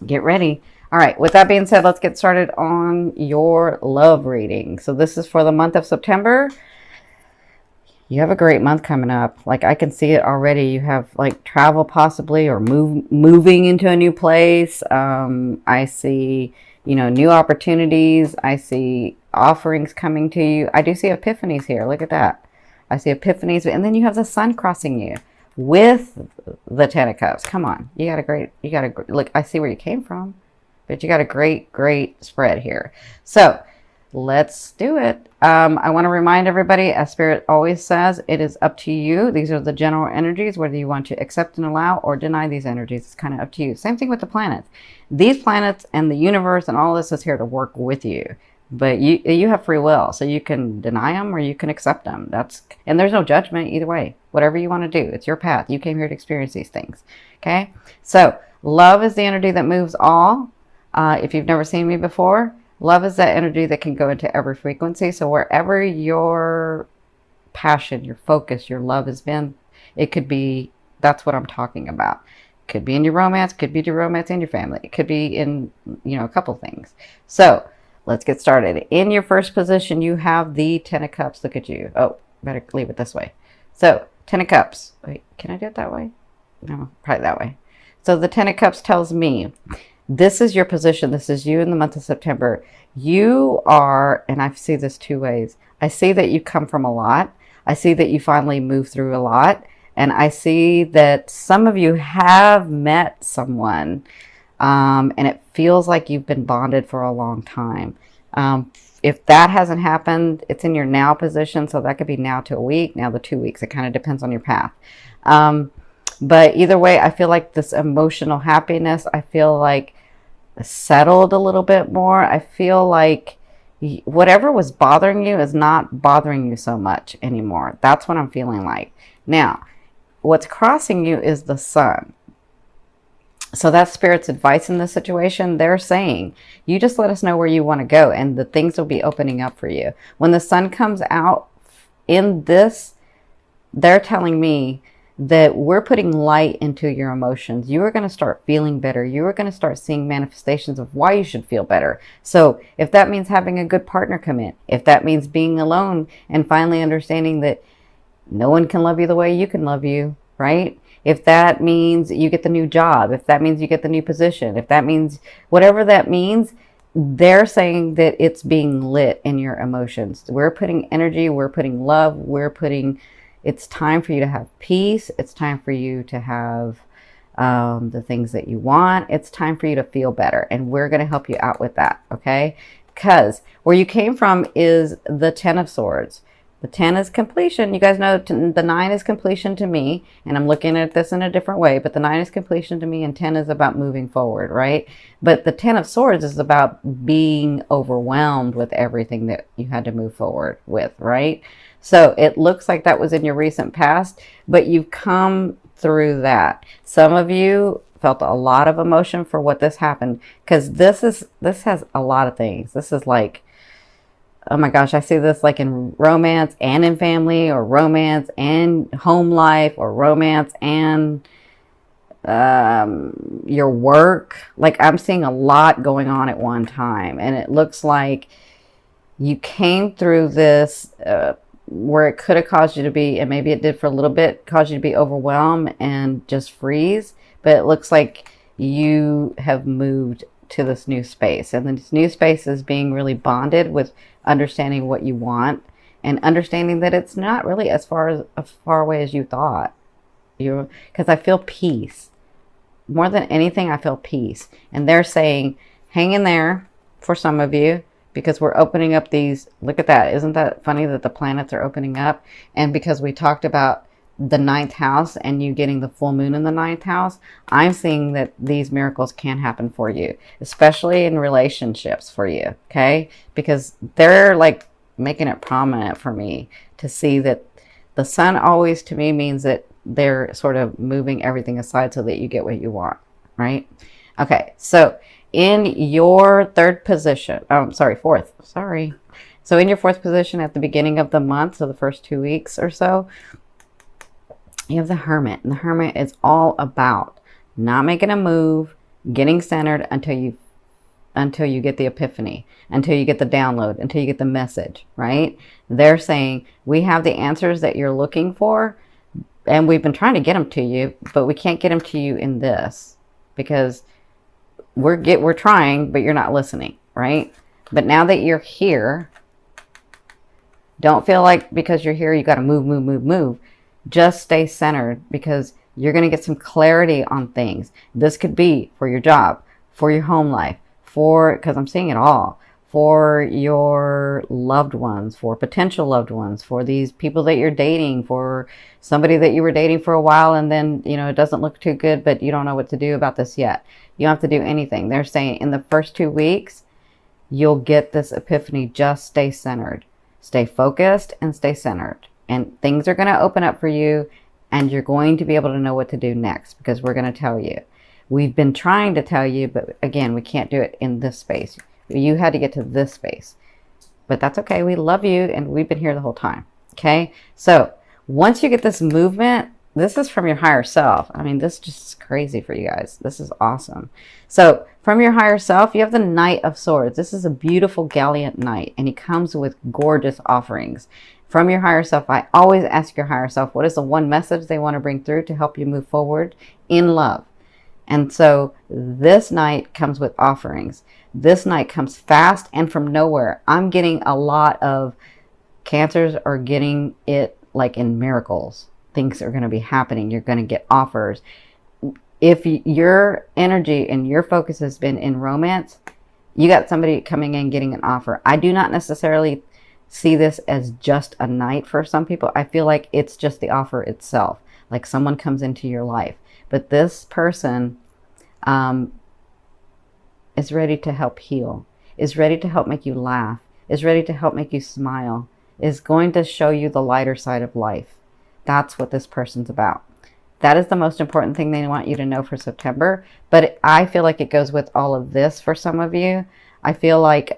Get ready. All right, with that being said, let's get started on your love reading. So this is for the month of September. You have a great month coming up. Like, I can see it already. You have like travel possibly, or moving into a new place. I see, new opportunities. I see offerings coming to you. I do see epiphanies here. Look at that. I see epiphanies, and then you have the sun crossing you with the Ten of Cups. Come on. Look, I see where you came from, but you got a great spread here. So let's do it. I want to remind everybody, as Spirit always says, it is up to you. These are the general energies, whether you want to accept and allow or deny these energies. It's kind of up to you. Same thing with the planets. These planets and the universe and all this is here to work with you. But you have free will, so you can deny them or you can accept them. And there's no judgment either way. Whatever you want to do, it's your path. You came here to experience these things. Okay? So love is the energy that moves all. If you've never seen me before, love is that energy that can go into every frequency. So wherever your passion, your focus, your love has been, it could be, that's what I'm talking about. Could be in your romance, could be your romance in your family. It could be in, a couple things. So let's get started. In your first position, you have the Ten of Cups. Look at you. Oh, better leave it this way. So, Ten of Cups. Wait, can I do it that way? No, probably that way. So the Ten of Cups tells me, this is your position. This is you in the month of September. You are, and I see this two ways. I see that you come from a lot. I see that you finally move through a lot. And I see that some of you have met someone, and it feels like you've been bonded for a long time. If that hasn't happened, it's in your now position. So that could be now to a week, now to 2 weeks. It kind of depends on your path. But either way, I feel like this emotional happiness, I feel like settled a little bit more. I feel like whatever was bothering you is not bothering you so much anymore. That's what I'm feeling like. Now, what's crossing you is the sun. So that's Spirit's advice in this situation. They're saying, you just let us know where you want to go and the things will be opening up for you. When the sun comes out in this, they're telling me that we're putting light into your emotions. You are going to start feeling better. You are going to start seeing manifestations of why you should feel better. So if that means having a good partner come in, if that means being alone and finally understanding that no one can love you the way you can love you, right? If that means you get the new job, if that means you get the new position, if that means whatever that means, they're saying that it's being lit in your emotions. We're putting energy, we're putting love, it's time for you to have peace. It's time for you to have the things that you want. It's time for you to feel better. And we're going to help you out with that. Okay. Because where you came from is the Ten of Swords. The 10 is completion. You guys know the 9 is completion to me, and I'm looking at this in a different way, but the 9 is completion to me and 10 is about moving forward, right? But the 10 of Swords is about being overwhelmed with everything that you had to move forward with, right? So it looks like that was in your recent past, but you've come through that. Some of you felt a lot of emotion for what this happened, because this has a lot of things. This is like, oh my gosh, I see this like in romance and in family, or romance and home life, or romance and your work. Like, I'm seeing a lot going on at one time, and it looks like you came through this where it could have caused you to be, and maybe it did for a little bit, caused you to be overwhelmed and just freeze. But it looks like you have moved to this new space, and this new space is being really bonded with understanding what you want and understanding that it's not really as far away as you thought. Because I feel peace more than anything. I feel peace, and they're saying hang in there for some of you, because we're opening up these. Look at that. Isn't that funny that the planets are opening up? And because we talked about the 9th house and you getting the full moon in the 9th house, I'm seeing that these miracles can happen for you, especially in relationships for you. Okay. Because they're like making it prominent for me to see that the sun always to me means that they're sort of moving everything aside so that you get what you want. Right. Okay. So in your fourth. Sorry. So in your fourth position at the beginning of the month, so the first 2 weeks or so, you have the Hermit. And the Hermit is all about not making a move, getting centered until you get the epiphany, until you get the download, until you get the message, right? They're saying, we have the answers that you're looking for, and we've been trying to get them to you, but we can't get them to you in this because we're trying, but you're not listening, right? But now that you're here, don't feel like because you're here, you got to move. Just stay centered because you're going to get some clarity on things. This could be for your job, for your home life, because I'm seeing it all, for your loved ones, for potential loved ones, for these people that you're dating, for somebody that you were dating for a while and then, it doesn't look too good, but you don't know what to do about this yet. You don't have to do anything. They're saying in the first 2 weeks, you'll get this epiphany. Just stay centered, stay focused, and stay centered. And things are going to open up for you, and you're going to be able to know what to do next because we're going to tell you. We've been trying to tell you, but again, we can't do it in this space. You had to get to this space. But that's okay. We love you, and we've been here the whole time. Okay? So once you get this movement, this is from your higher self. I mean, this is just crazy for you guys. This is awesome. So from your higher self, you have the Knight of Swords. This is a beautiful Gallant Knight, and he comes with gorgeous offerings. From your higher self, I always ask your higher self, what is the one message they want to bring through to help you move forward in love? And so this night comes with offerings. This night comes fast and from nowhere. I'm getting a lot of Cancers are getting it like in miracles. Things are going to be happening. You're going to get offers. If your energy and your focus has been in romance, you got somebody coming in getting an offer. I do not necessarily see this as just a night for some people. I feel like it's just the offer itself. Like someone comes into your life. But this person is ready to help heal, is ready to help make you laugh, is ready to help make you smile, is going to show you the lighter side of life. That's what this person's about. That is the most important thing they want you to know for September. But I feel like it goes with all of this for some of you. I feel like,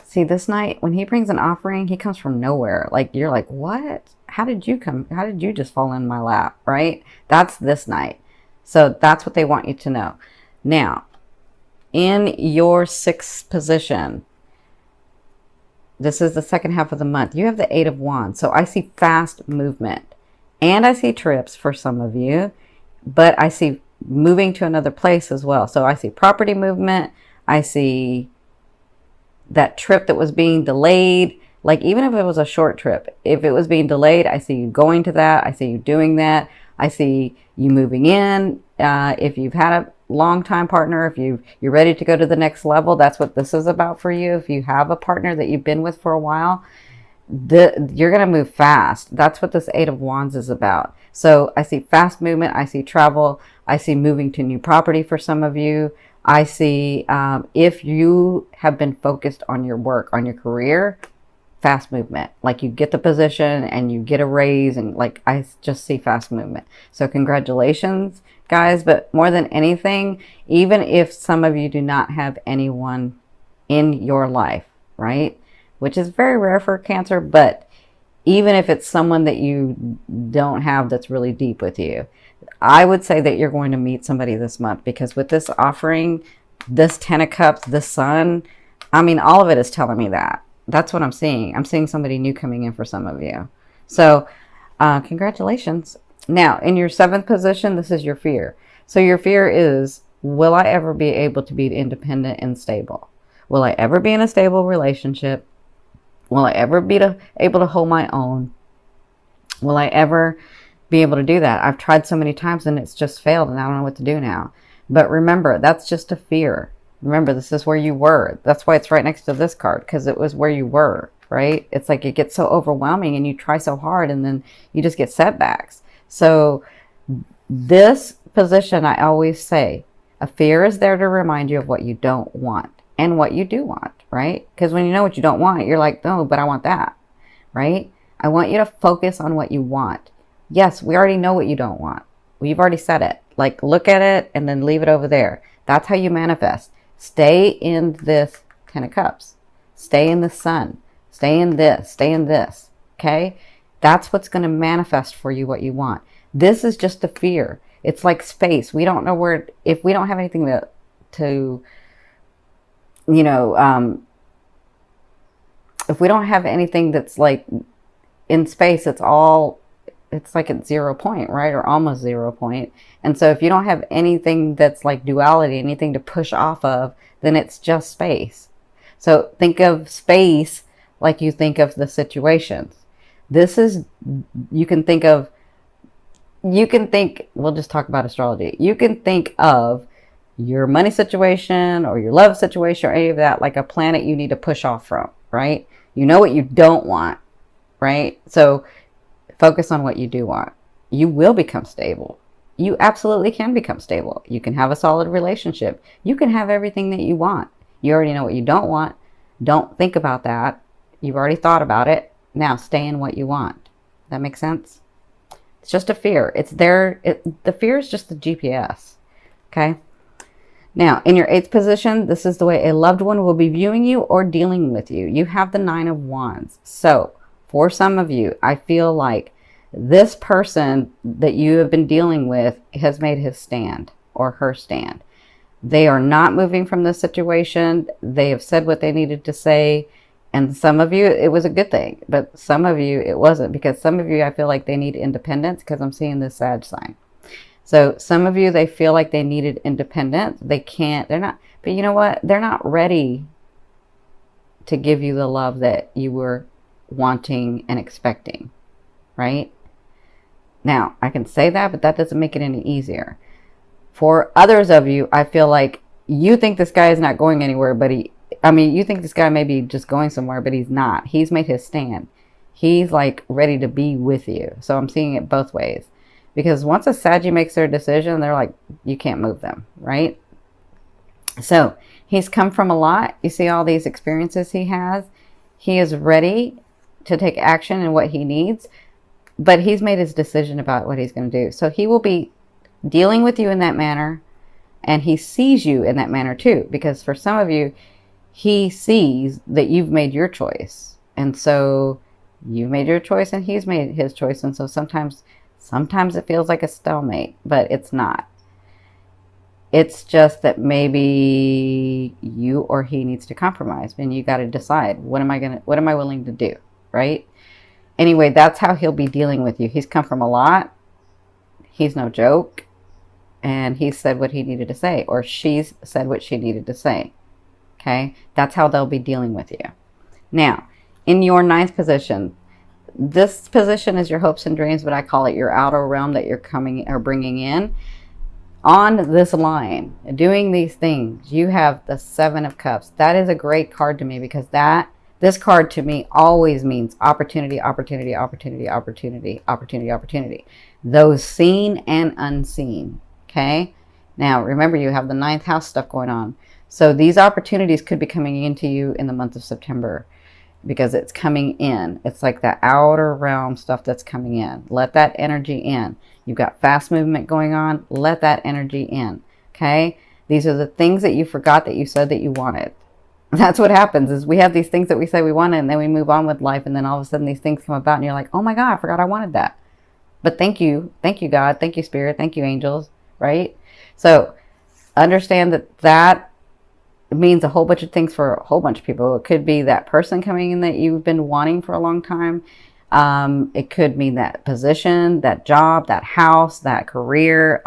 see, this night, when he brings an offering, he comes from nowhere. Like, you're like, what? How did you come? How did you just fall in my lap, right? That's this night. So that's what they want you to know. Now, in your 6th position, this is the second half of the month, you have the 8 of Wands. So I see fast movement. And I see trips for some of you. But I see moving to another place as well. So I see property movement. I see that trip that was being delayed. Like, even if it was a short trip, if it was being delayed, I see you going to that. I see you doing that. I see you moving in. If you've had a long-time partner, if you're ready to go to the next level, that's what this is about for you. If you have a partner that you've been with for a while, you're going to move fast. That's what this 8 of Wands is about. So I see fast movement. I see travel. I see moving to new property for some of you. I see if you have been focused on your work, on your career, fast movement. Like, you get the position and you get a raise, and like, I just see fast movement. So congratulations, guys. But more than anything, even if some of you do not have anyone in your life, right? Which is very rare for Cancer, but even if it's someone that you don't have that's really deep with you, I would say that you're going to meet somebody this month, because with this offering, this 10 of Cups, the Sun, I mean, all of it is telling me that. That's what I'm seeing. I'm seeing somebody new coming in for some of you. So congratulations. Now, in your 7th position, this is your fear. So your fear is, will I ever be able to be independent and stable? Will I ever be in a stable relationship? Will I ever be able to hold my own? Will I ever be able to do that? I've tried so many times and it's just failed, and I don't know what to do now. But remember, that's just a fear. Remember, this is where you were. That's why it's right next to this card, because it was where you were, right? It's like it gets so overwhelming and you try so hard and then you just get setbacks. So this position, I always say, a fear is there to remind you of what you don't want and what you do want, right? Because when you know what you don't want, you're like, no, but I want that, right? I want you to focus on what you want. Yes, we already know what you don't want. We've already said it. Like, look at it and then leave it over there. That's how you manifest. Stay in this 10 of Cups. Stay in the Sun. Stay in this. Stay in this. Okay? That's what's going to manifest for you what you want. This is just a fear. It's like space. We don't know where, if we don't have anything to you know, if we don't have anything that's like in space, it's like at 0 point, right? Or almost 0 point. And so if you don't have anything that's like duality, anything to push off of, then it's just space. So think of space like you think of the situations. This is, you can think, we'll just talk about astrology. You can think of your money situation or your love situation or any of that like a planet you need to push off from, right? You know what you don't want, right? So focus on what you do want. You will become stable. You absolutely can become stable. You can have a solid relationship. You can have everything that you want. You already know what you don't want. Don't think about that. You've already thought about it. Now stay in what you want. That makes sense? It's just a fear. It's there. The fear is just the GPS. Okay? Now, in your 8th position, this is the way a loved one will be viewing you or dealing with you. You have the 9 of Wands. So, for some of you, I feel like this person that you have been dealing with has made his stand or her stand. They are not moving from this situation. They have said what they needed to say. And some of you, it was a good thing. But some of you, it wasn't. Because some of you, I feel like they need independence because I'm seeing this Sag sign. So some of you, they feel like they needed independence. They can't, they're not, but you know what? They're not ready to give you the love that you were wanting and expecting, right? Now, I can say that, but that doesn't make it any easier. For others of you, I feel like you think this guy is not going anywhere, but you think this guy may be just going somewhere, but he's not. He's made his stand. He's like ready to be with you. So I'm seeing it both ways. Because once a Saggy makes their decision, they're like, you can't move them, right? So he's come from a lot. You see all these experiences he has. He is ready to take action in what he needs, but he's made his decision about what he's going to do. So he will be dealing with you in that manner, and he sees you in that manner too. Because for some of you, he sees that you've made your choice. And so you've made your choice and he's made his choice. And so sometimes it feels like a stalemate, but it's not. It's just that maybe you or he needs to compromise, and you got to decide, what am I willing to do, right? Anyway, that's how he'll be dealing with you. He's come from a lot. He's no joke, and he said what he needed to say, or she's said what she needed to say. Okay? That's how they'll be dealing with you. Now, in your 9th position, this position is your hopes and dreams, but I call it your outer realm that you're coming or bringing in. On this line, doing these things, you have the 7 of Cups. That is a great card to me because this card to me always means opportunity, opportunity, opportunity, opportunity, opportunity, opportunity. Those seen and unseen. Okay? Now, remember, you have the 9th house stuff going on. So these opportunities could be coming into you in the month of September. Because it's coming in. It's like that outer realm stuff that's coming in. Let that energy in. You've got fast movement going on. Let that energy in. Okay? These are the things that you forgot that you said that you wanted. That's what happens is we have these things that we say we wanted, and then we move on with life, and then all of a sudden these things come about and you're like, oh my God, I forgot I wanted that. But thank you. Thank you, God. Thank you, Spirit. Thank you, angels. Right? So understand that it means a whole bunch of things for a whole bunch of people. It could be that person coming in that you've been wanting for a long time. It could mean that position, that job, that house, that career,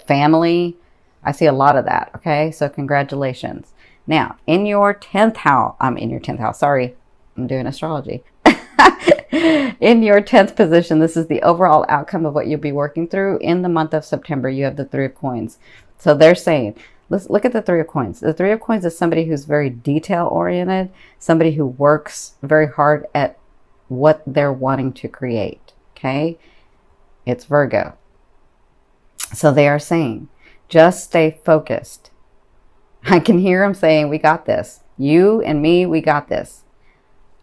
family. I see a lot of that. Okay. So congratulations. Now in your 10th house, sorry, I'm doing astrology. In your 10th position, this is the overall outcome of what you'll be working through in the month of September. You have the 3 of Coins. So they're saying, let's look at the 3 of Coins. The 3 of Coins is somebody who's very detail oriented, somebody who works very hard at what they're wanting to create. Okay. It's Virgo. So they are saying, just stay focused. I can hear them saying, we got this. You and me, we got this.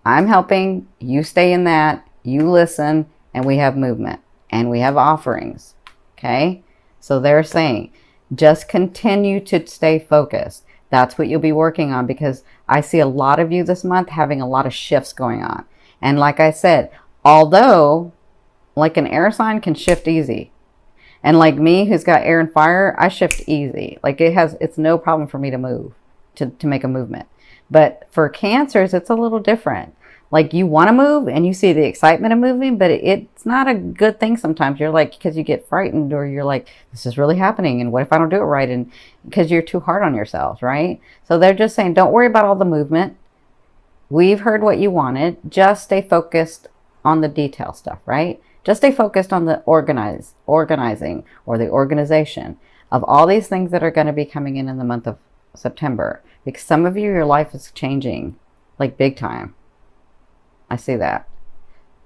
I'm helping. You stay in that. You listen. And we have movement. And we have offerings. Okay. So they're saying, just continue to stay focused. That's what you'll be working on, because I see a lot of you this month having a lot of shifts going on. And like I said, although like an air sign can shift easy, And like me, who's got air and fire, I shift easy. Like it's no problem for me to move, to make a movement. But for Cancers, it's a little different. Like you want to move and you see the excitement of moving, but it's not a good thing sometimes. You're like, because you get frightened, or you're like, this is really happening. And what if I don't do it right? And because you're too hard on yourselves, right? So they're just saying, don't worry about all the movement. We've heard what you wanted. Just stay focused on the detail stuff, right? Just stay focused on the organizing or the organization of all these things that are going to be coming in the month of September. Because some of you, your life is changing like big time. I see that.